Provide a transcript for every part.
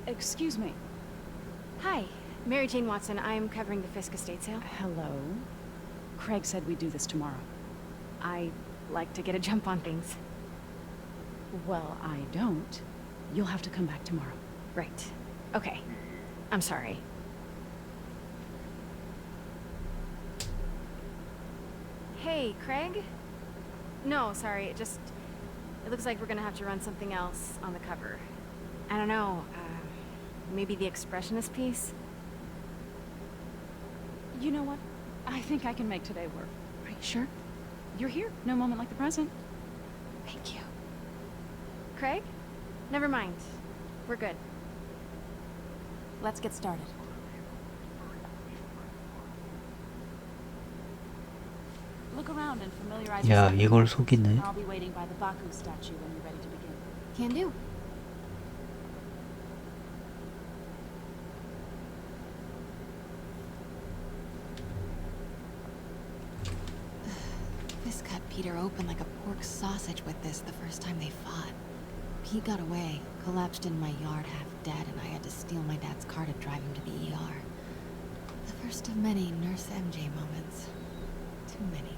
Excuse me. Hi, Mary Jane Watson. I'm covering the Fisk estate sale. Hello. Craig said we'd do this tomorrow. I like to get a jump on things. Well, I don't. You'll have to come back tomorrow. Right. Okay. I'm sorry. Hey, Craig? No, sorry. It looks like we're gonna have to run something else on the cover. I don't know. Maybe the expressionist piece? You know what? I think I can make today work. Are you sure? You're here. No moment like the present. Thank you. Craig? Never mind. We're good. Let's get started. Look around and familiarize 야, yourself. 이걸 속이네. I'll be waiting by the Baku statue when you're ready to begin. Can do. Fisk cut Peter open like a pork sausage with this the first time they fought. Pete got away, collapsed in my yard half dead, and I had to steal my dad's car to drive him to the ER. The first of many Nurse MJ moments. Too many.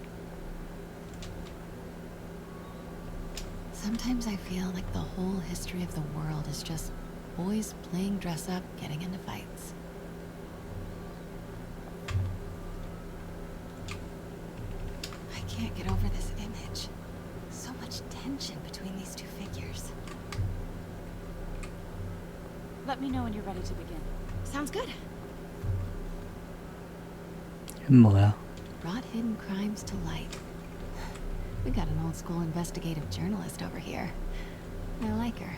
Sometimes I feel like the whole history of the world is just boys playing dress up, getting into fights. I can't get over this image. So much tension between these two figures. Let me know when you're ready to begin. Sounds good. 뭐야? Brought hidden crimes to light. We got an old school investigative journalist over here. I like her.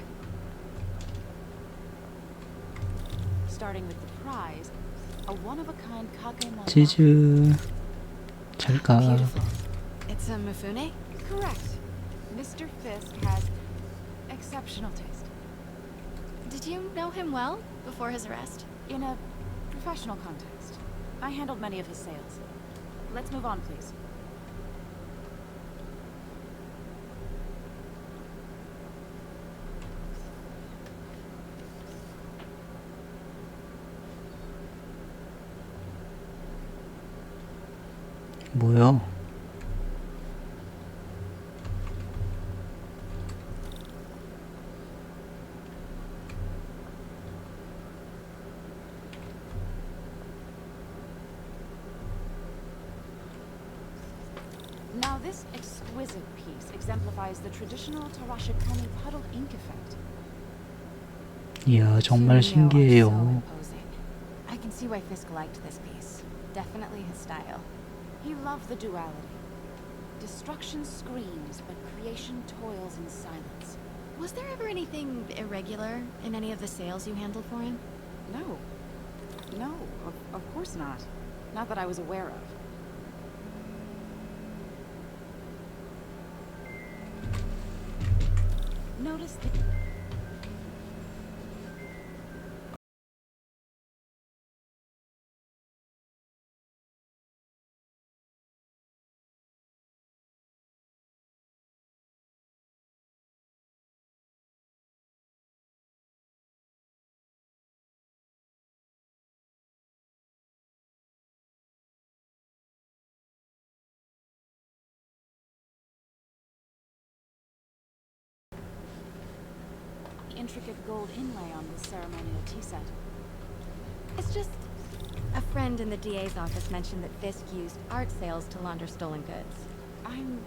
Starting with the prize, a one-of-a-kind kake mono. 치즈. 잘 가. Beautiful. It's a Mifune? Correct. Mr. Fisk has exceptional taste. Did you know him well before his arrest? In a professional context, I handled many of his sales. Let's move on, please. 뭐야? Now this exquisite piece exemplifies the traditional Tarashikomi puddled ink effect. 이야, 정말 신기해요. I can see why Fisk liked this piece. Definitely his style. He loved the duality. Destruction screams, but creation toils in silence. Was there ever anything irregular in any of the sales you handled for him? No. No, of course not. Not that I was aware of. Notice the... intricate gold inlay on this ceremonial tea set. It's just... A friend in the DA's office mentioned that Fisk used art sales to launder stolen goods. I'm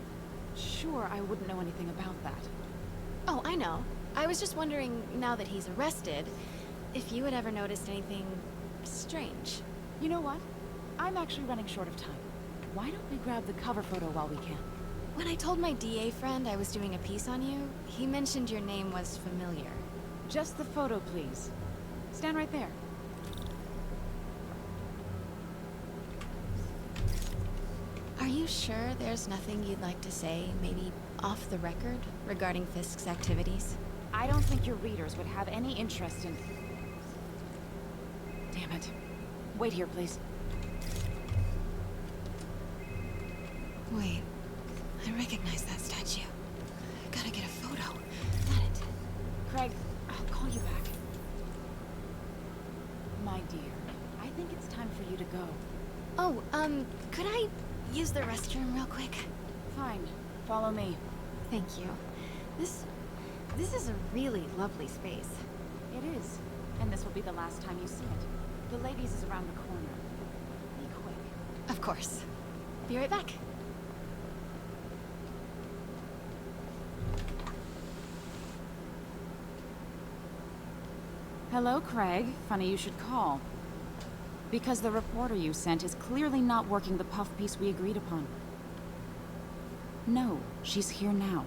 sure I wouldn't know anything about that. Oh, I know. I was just wondering, now that he's arrested, if you had ever noticed anything strange. You know what? I'm actually running short of time. Why don't we grab the cover photo while we can? When I told my DA friend I was doing a piece on you, he mentioned your name was familiar. Just the photo, please. Stand right there. Are you sure there's nothing you'd like to say, maybe off the record, regarding Fisk's activities? I don't think your readers would have any interest in... Damn it. Wait here, please. Wait, I recognize that statue. Gotta get a photo. Got it. Craig, I'll call you back. my dear. I think it's time for you to go. Oh, could I use the restroom real quick? Fine. Follow me. Thank you. This is a really lovely space. It is. And this will be the last time you see it. The ladies is around the corner. Be quick. Of course. Be right back. Hello, Craig. Funny you should call. Because the reporter you sent is clearly not working the puff piece we agreed upon. No, she's here now.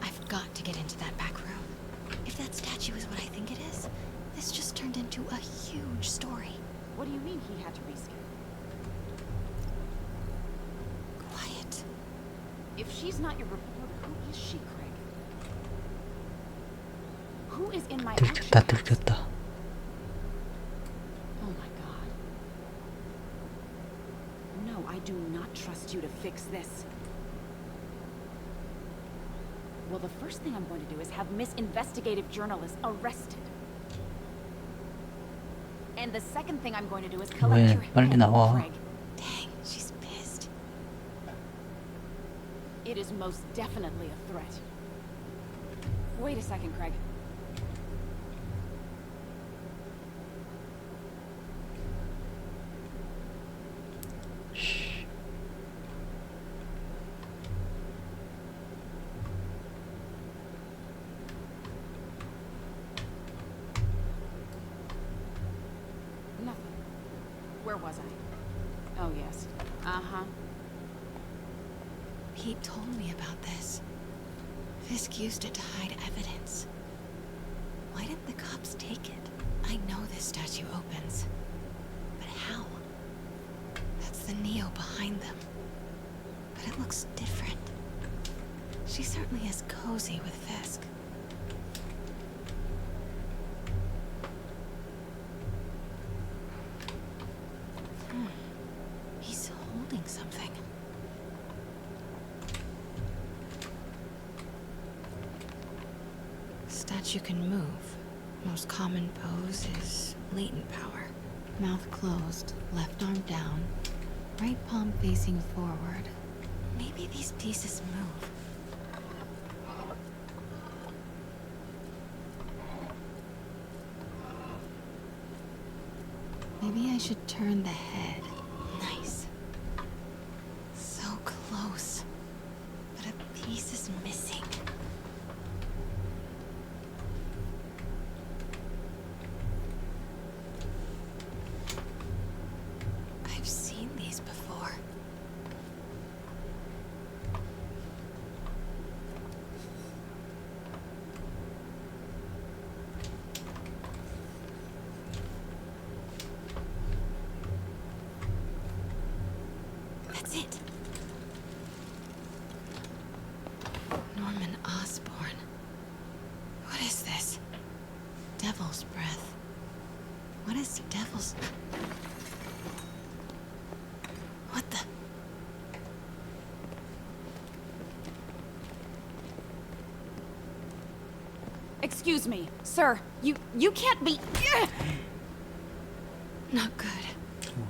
I've got to get into that back room. If that statue is what I think it is, this just turned into a huge story. What do you mean he had to reschedule? Quiet. If she's not your reporter, who is she, Craig? Who is in my action 들켰다 house? 들켰다. Oh my god. No, I do not trust you to fix this. Well, the first thing I'm going to do is have Miss Investigative Journalist arrested. And the second thing I'm going to do is collect 왜 your 빨리 head, 나와. Craig. Dang, she's pissed. It is most definitely a threat. Wait a second, Craig. 쉿. Nothing. Where was I? Oh, yes. Uh-huh. Pete told me about this. Fisk used it to hide evidence. Why didn't the cops take it? I know this statue opens. But how? That's the Neo behind them. But it looks different. She certainly is cozy with Fisk. He's holding something. Statue can move. Most common pose is latent power. Mouth closed, left arm down, right palm facing forward. Maybe these pieces move. Maybe I should turn the head. Nice. So close. But a piece is missing. I've seen these before. That's it. Norman Osborn. What is this? Devil's breath. What is devil's... What the... Excuse me, sir. You can't be... Not good.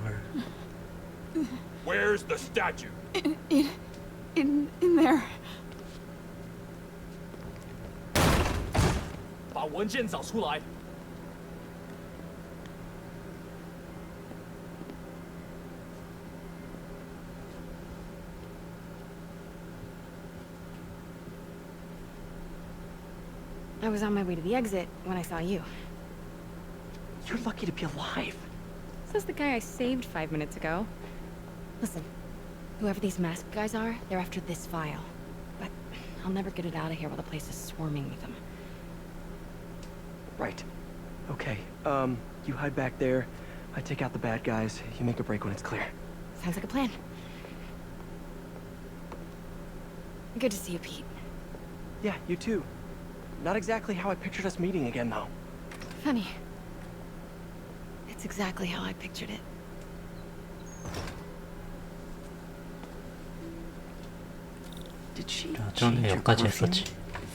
뭘. Where's the statue? In there. 把文件找出来。 I was on my way to the exit when I saw you. You're lucky to be alive. Says the guy I saved 5 minutes ago. Listen, whoever these masked guys are, they're after this file. But I'll never get it out of here while the place is swarming with them. Right. Okay, you hide back there. I take out the bad guys. You make a break when it's clear. Sounds like a plan. Good to see you, Pete. Yeah, you too. Not exactly how I pictured us meeting again, though. Funny. It's exactly how I pictured it. Did she 야, change 전에 her 여기까지 perfume? 했었지.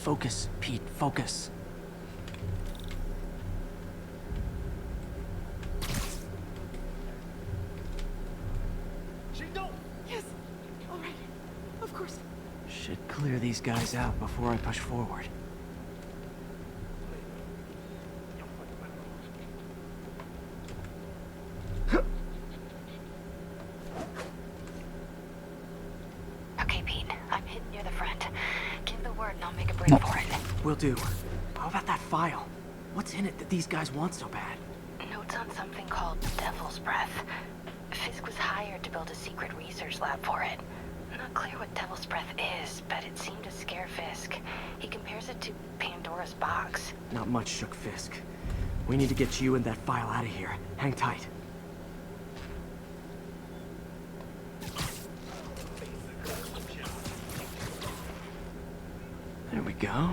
Focus, Pete, focus. clear these guys out before I push forward. Okay, Pete. I'm hidden near the front. Give the word and I'll make a break for it. Will do. How about that file? What's in it that these guys want so bad? Notes on something called Devil's Breath. Fisk was hired to build a secret research lab for it. Not clear what Devil's Breath is, but it seemed to scare Fisk. He compares it to Pandora's box. Not much shook Fisk. We need to get you and that file out of here. Hang tight. There we go.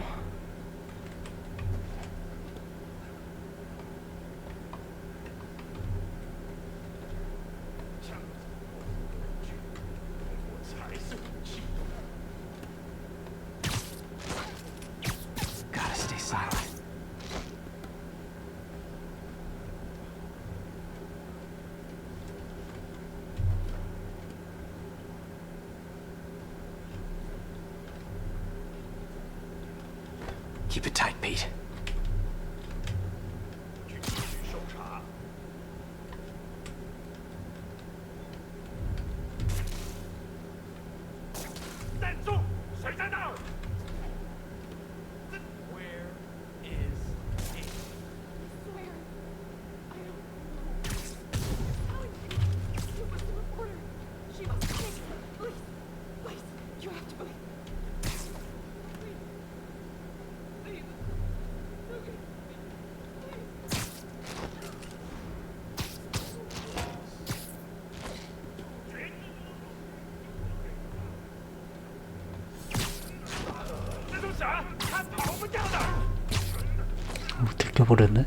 Gotta stay silent. Keep it tight, Pete. Where is he? Swear, I don't know. She was the reporter. She must be taken. Please, you have to believe. Please. 들켜버렸네.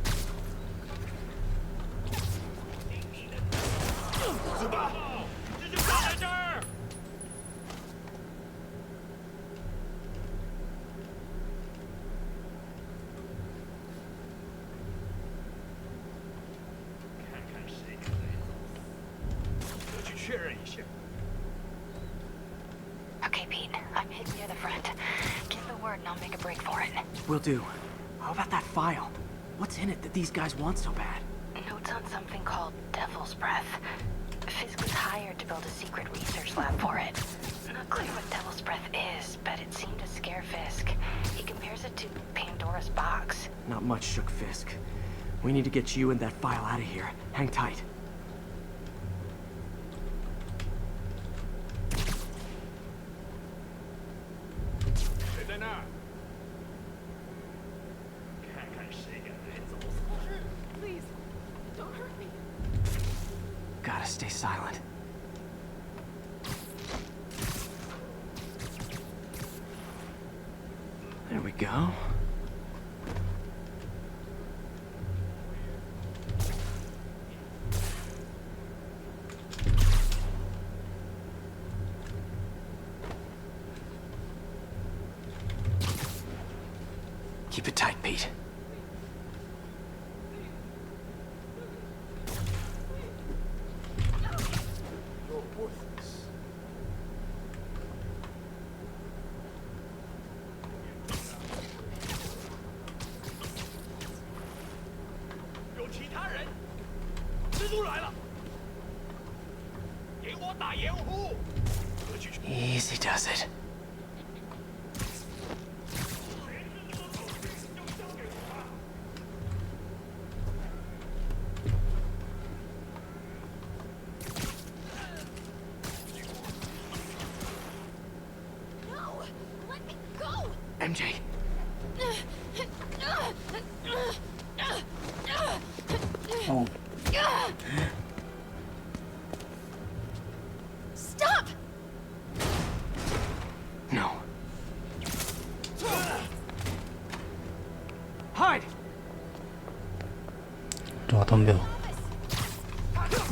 Okay, Pete. I'm hidden near the front. Give the word and I'll make a break for it. Will do. How about that file? What's in it that these guys want so bad? Notes on something called Devil's Breath. Fisk was hired to build a secret research lab for it. Not clear what Devil's Breath is, but it seemed to scare Fisk. He compares it to Pandora's box. Not much shook Fisk. We need to get you and that file out of here. Hang tight. Please, don't hurt me. Gotta stay silent. There we go. Keep it tight, Pete. Easy does it. No! Let me go! MJ, 어, Stop! no. Hide! 좋아 덤벼.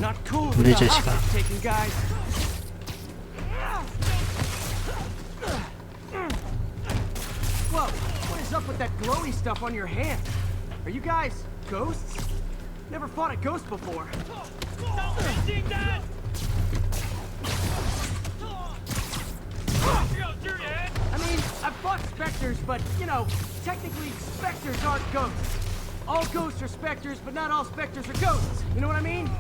Not cool. 우리 with the 자식아. hostage taking guys. Whoa! What is up with that glowy stuff on your hand? Are you guys ghosts? Never fought a ghost before. I mean, mean, I've fought specters, but, you know, technically specters aren't ghosts. All ghosts are specters, but not all specters are ghosts. You know what I mean?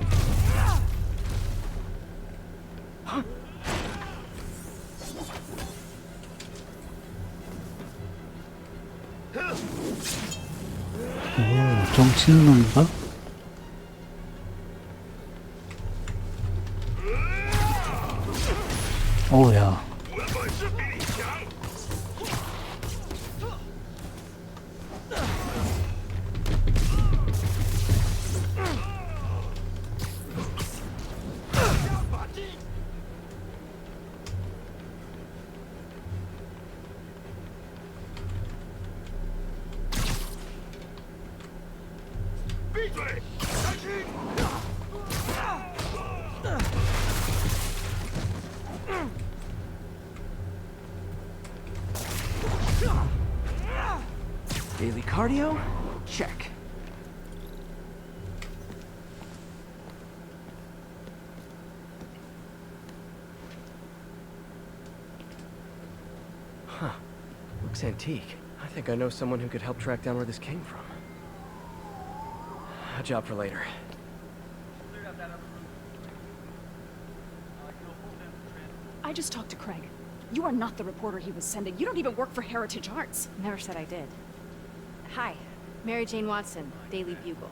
오, 좀 치는 놈인가? 오야. Daily cardio? Check. Huh. Looks antique. I think I know someone who could help track down where this came from. A job for later. I just talked to Craig. You are not the reporter he was sending. You don't even work for Heritage Arts. Never said I did. Hi, Mary Jane Watson, Daily Bugle.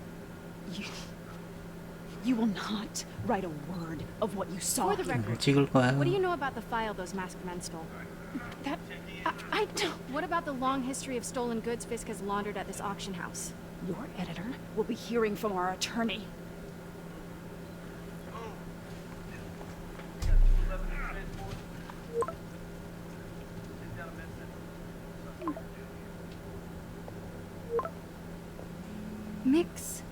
You will not write a word of what you saw. For the record, 찍을 거야. what do you know about the file those masked men stole? That... I don't... What about the long history of stolen goods Fisk has laundered at this auction house? Your editor will be hearing from our attorney. Mix?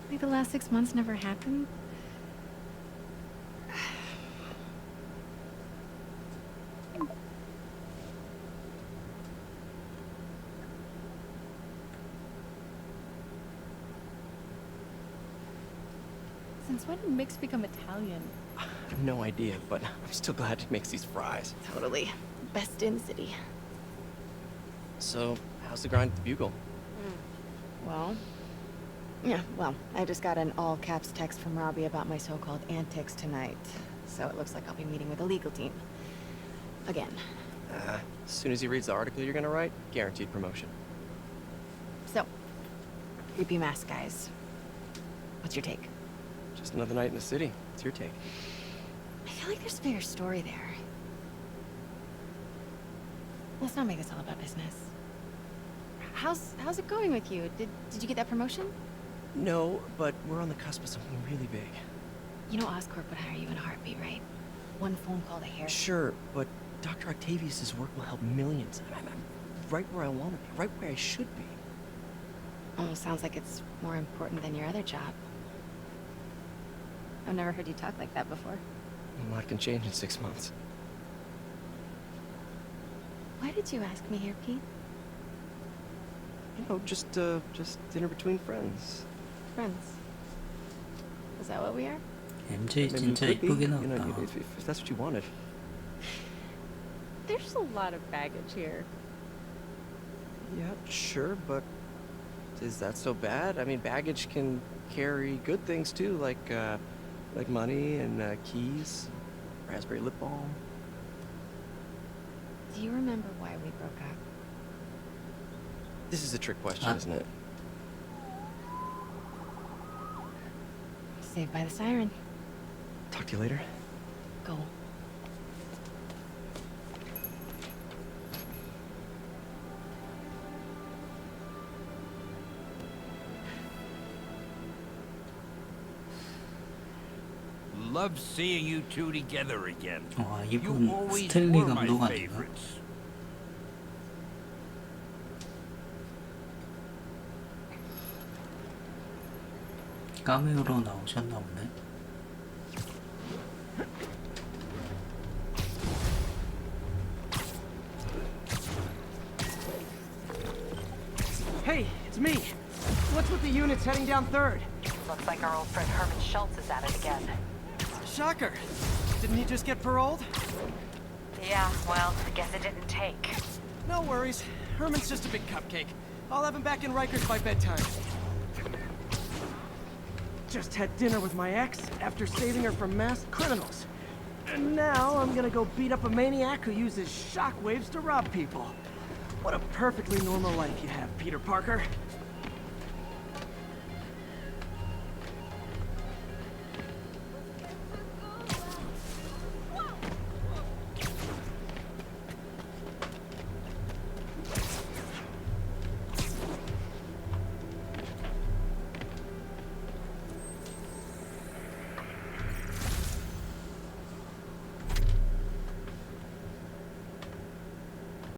Like the last 6 months never happened? Since when did Mix become Italian? I have no idea, but I'm still glad he makes these fries. Totally. Best in city. So, how's the grind at the Bugle? Well, I just got an all-caps text from Robbie about my so-called antics tonight. So it looks like I'll be meeting with the legal team. Again. As soon as he reads the article you're gonna write, guaranteed promotion. So, creepy mask guys. What's your take? Just another night in the city. What's your take? I feel like there's a bigger story there. Let's not make this all about business. How's it going with you? Did you get that promotion? No, but we're on the cusp of something really big. You know Oscorp would hire you in a heartbeat, right? One phone call to Harry. Sure, but Dr. Octavius' work will help millions. I'm right where I want to be, right where I should be. Almost sounds like it's more important than your other job. I've never heard you talk like that before. A lot can change in 6 months. Why did you ask me here, Pete? You know, just dinner between friends. Friends. Is that what we are? MJ Maybe 진짜 we could be, 이쁘게 you know, 나왔다. if that's what you wanted. There's a lot of baggage here. Yeah, sure, but is that so bad? I mean, baggage can carry good things too, like money and keys, raspberry lip balm. Do you remember why we broke up? This is a trick question, isn't it? Saved by the siren. Talk to you later. Go. Love seeing you two together again. 와, You 이분 always 스탠리 were my 감독 아닌가? favorites. 카메오로 나오셨나 보네. Hey, it's me. What's with the units heading down 3rd? Looks like our old friend Herman Schultz is at it again. Shocker. Didn't he just get paroled? Yeah, well, I guess it didn't take. No worries. Herman's just a big cupcake. I'll have him back in Rikers by bedtime. Just had dinner with my ex after saving her from masked criminals. And now I'm gonna go beat up a maniac who uses shockwaves to rob people. What a perfectly normal life you have, Peter Parker.